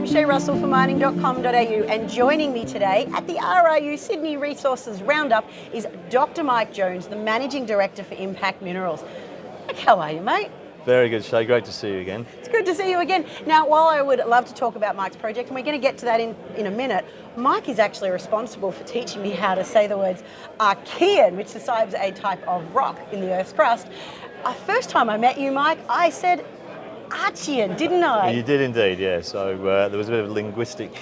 Shay Russell for mining.com.au, and joining me today at the RIU Sydney Resources Round-up is Dr. Mike Jones, the Managing Director for Impact Minerals. Mike, how are you, mate? Very good, Shay. Great to see you again. It's good to see you again. Now, while I would love to talk about Mike's project, and we're going to get to that in a minute, Mike is actually responsible for teaching me how to say the words Archean, which describes a type of rock in the Earth's crust. First time I met you, Mike, I said Archean, didn't I? You did indeed, yeah. So there was a bit of linguistic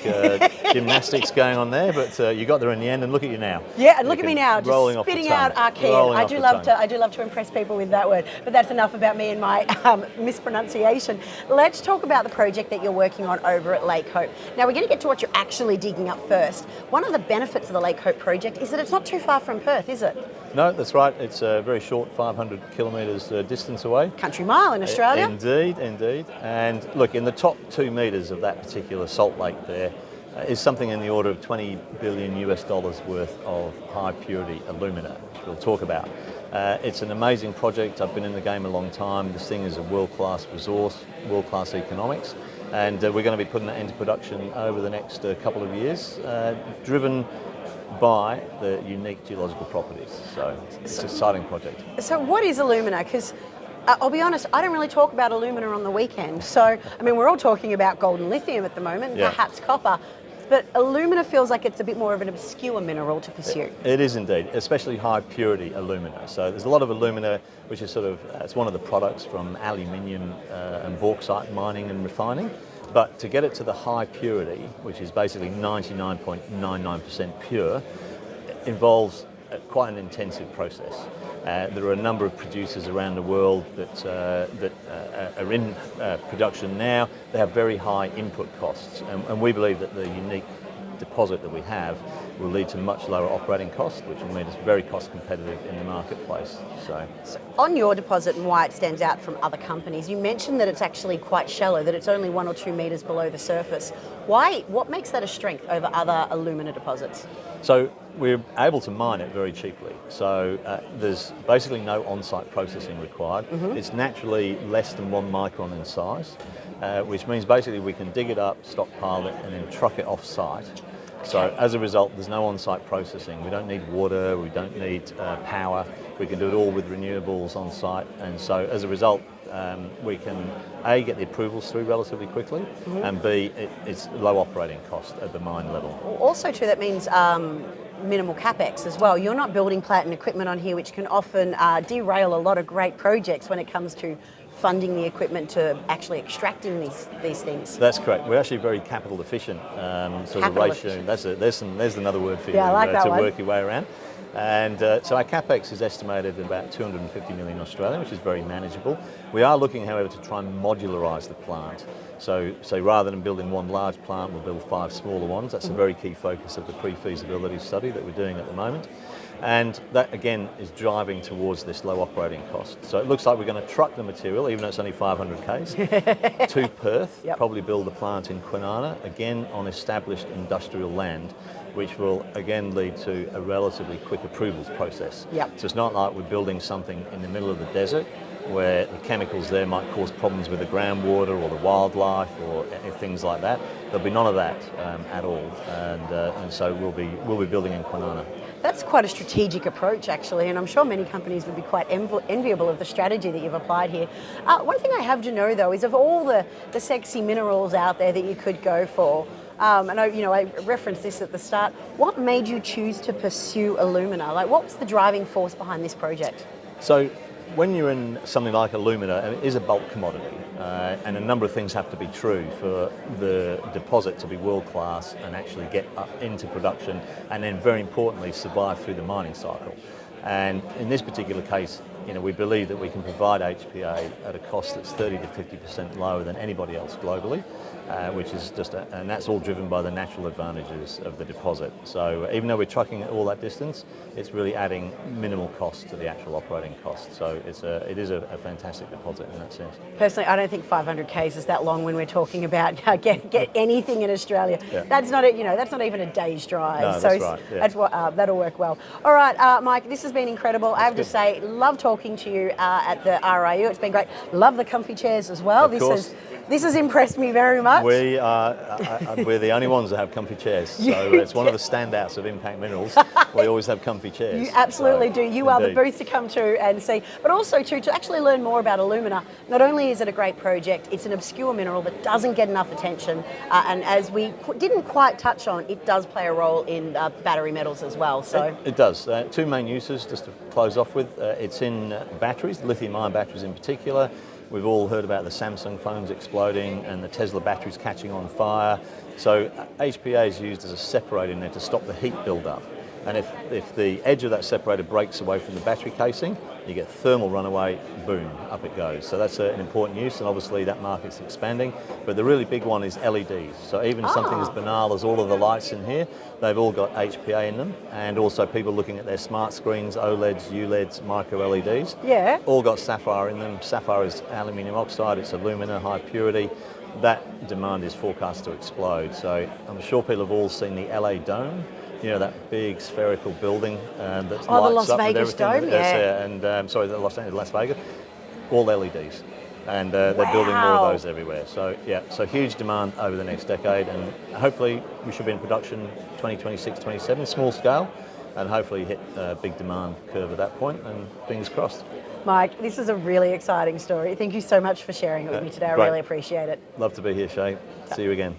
gymnastics going on there, but you got there in the end, and look at you now. Yeah, and look at me now, just spitting out Archean. I do love to impress people with that word, but that's enough about me and my mispronunciation. Let's talk about the project that you're working on over at Lake Hope. Now, we're going to get to what you're actually digging up first. One of the benefits of the Lake Hope project is that it's not too far from Perth, is it? No, that's right. It's a very short 500 kilometres distance away. Country mile in Australia. Indeed. And look, in the top 2 metres of that particular salt lake there is something in the order of $20 billion worth of high purity alumina, which we'll talk about. It's an amazing project. I've been in the game a long time. This thing is a world-class resource, world-class economics, and we're going to be putting that into production over the next couple of years, driven by the unique geological properties. So it's an exciting project. So what is alumina? Because I'll be honest, I don't really talk about alumina on the weekend. So, I mean, we're all talking about gold and lithium at the moment, yeah. Perhaps copper, but alumina feels like it's a bit more of an obscure mineral to pursue. It is indeed, especially high purity alumina. So there's a lot of alumina, which is it's one of the products from aluminium and bauxite mining and refining. But to get it to the high purity, which is basically 99.99% pure, involves quite an intensive process. There are a number of producers around the world that are in production now. They have very high input costs, and we believe that the unique deposit that we have will lead to much lower operating costs, which will mean it's very cost competitive in the marketplace. So on your deposit and why it stands out from other companies, you mentioned that it's actually quite shallow, that it's only 1 or 2 metres below the surface. Why? What makes that a strength over other alumina deposits? So we're able to mine it very cheaply. So there's basically no on-site processing required. Mm-hmm. It's naturally less than 1 micron in size, which means basically we can dig it up, stockpile it, and then truck it off-site. So as a result, there's no on-site processing. We don't need water, we don't need power. We can do it all with renewables on site. And so as a result, we can A, get the approvals through relatively quickly, mm-hmm. and B, it's low operating cost at the mine level. Also too, that means minimal capex as well. You're not building plant and equipment on here, which can often derail a lot of great projects when it comes to funding the equipment to actually extracting these things. That's correct. We're actually very capital efficient sort of ratio. There's another word for you to work your way around. And so our capex is estimated at about 250 million Australian, which is very manageable. We are looking, however, to try and modularise the plant. So rather than building one large plant, we'll build 5 smaller ones. That's a very key focus of the pre-feasibility study that we're doing at the moment. And that, again, is driving towards this low operating cost. So it looks like we're going to truck the material, even though it's only 500 k's, to Perth, yep. Probably build the plant in Kwinana, again on established industrial land, which will again lead to a relatively quick approvals process. Yep. So it's not like we're building something in the middle of the desert where the chemicals there might cause problems with the groundwater or the wildlife or things like that. There'll be none of that at all, and so we'll be building in Kwinana. That's quite a strategic approach, actually, and I'm sure many companies would be quite enviable of the strategy that you've applied here. One thing I have to know, though, is of all the sexy minerals out there that you could go for, and I referenced this at the start, what made you choose to pursue alumina? Like, what was the driving force behind this project? So when you're in something like alumina, it is a bulk commodity, and a number of things have to be true for the deposit to be world-class and actually get up into production, and then very importantly survive through the mining cycle. And in this particular case, we believe that we can provide HPA at a cost that's 30 to 50% lower than anybody else globally, which is and that's all driven by the natural advantages of the deposit. So even though we're trucking all that distance, it's really adding minimal cost to the actual operating cost. So it is a fantastic deposit in that sense. Personally, I don't think 500 k's is that long when we're talking about get anything in Australia. Yeah. That's not that's not even a day's drive. No, that's right. Yeah. That's what that'll work well. All right, Mike, this has been incredible. I have to say, love talking to you at the RIU. It's been great. Love the comfy chairs as well. Of course. This has impressed me very much. We're the only ones that have comfy chairs, so it's one of the standouts of Impact Minerals. We always have comfy chairs. You absolutely do. You are the indeed. booth to come to and see, but also to actually learn more about alumina. Not only is it a great project, it's an obscure mineral that doesn't get enough attention, and as we didn't quite touch on, it does play a role in battery metals as well. So it does. Two main uses, just to close off with. It's in batteries, lithium-ion batteries in particular. We've all heard about the Samsung phones exploding and the Tesla batteries catching on fire. So HPA is used as a separator in there to stop the heat build-up. And if the edge of that separator breaks away from the battery casing, you get thermal runaway, boom, up it goes. So that's an important use, and obviously that market's expanding. But the really big one is LEDs. So even something as banal as all of the lights in here, they've all got HPA in them, and also people looking at their smart screens, OLEDs, ULEDs, micro LEDs, all got sapphire in them. Sapphire is aluminium oxide, it's alumina, high purity. That demand is forecast to explode. So I'm sure people have all seen the LA Dome. You know, that big spherical building that lights the Las up Vegas with everything. Dome, And sorry, the Las Vegas, all LEDs, and they're building more of those everywhere. So yeah, so huge demand over the next decade, and hopefully we should be in production 2026, 27, small scale, and hopefully hit a big demand curve at that point. And fingers crossed. Mike, this is a really exciting story. Thank you so much for sharing it with me today. I really appreciate it. Love to be here, Shay. See you again.